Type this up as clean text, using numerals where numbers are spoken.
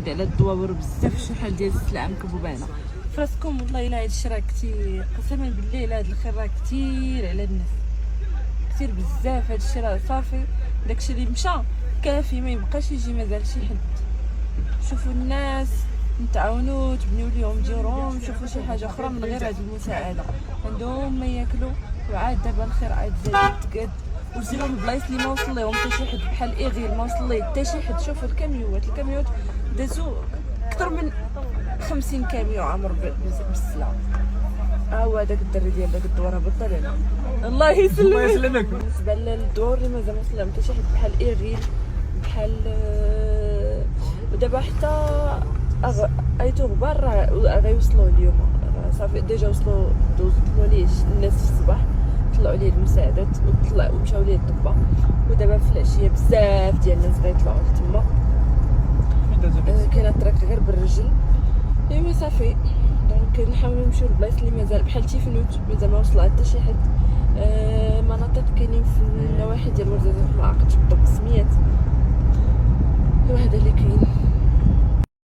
كيزيد على الدواور بزاف شحال ديال السلعه مكبوبانه فراسكم. والله الا هادشي راه كثير، قسما بالله الا هاد الخير راه كثير على الناس، كثير بزاف. هادشي راه صافي، داكشي اللي مشى كافي، ما يبقاش يجي مازال شي حد. شوفوا الناس نتعاونوا، تبنيو ليهم ديورهم، شوفوا شي حاجه اخرى من غير هاد المساعده. عندهم ما ياكلوا، وعاد دابا الخير عاد زاد تقاد، وزيرو البلايص اللي ما وصل لهم حتى شي حد، بحال ايغيل ما وصل ليه حتى شي حد. شوفوا الكاميوات دازو اكثر من 50 كاميو عامر بالسلعه. هو هذاك الدري ديال داك الدوار هبط لنا، الله يسلمك. بالنسبه للدور اللي مازال ما وصل لهم حتى شي حد، بحال ايغيل، بحال ودابا حتى ايتو غبار راه غيوصلوا اليوم، صافي ديجا وصلوا ليه الناس في الصباح، طلعوا ليه المساعدات ومشاو ليه الطبه، ودابا في العشيه بزاف ديال الناس غيطلعوا لتما. كاينه الطريق غير بالرجل. ايوا صافي دونك نحاولوا نمشيو لبلايص اللي مازال بحال تيفنوت مازال ما وصل حتى شي حد. مناطق كاينين في النواحي ديال ورزازات ما عقلتش بالضبط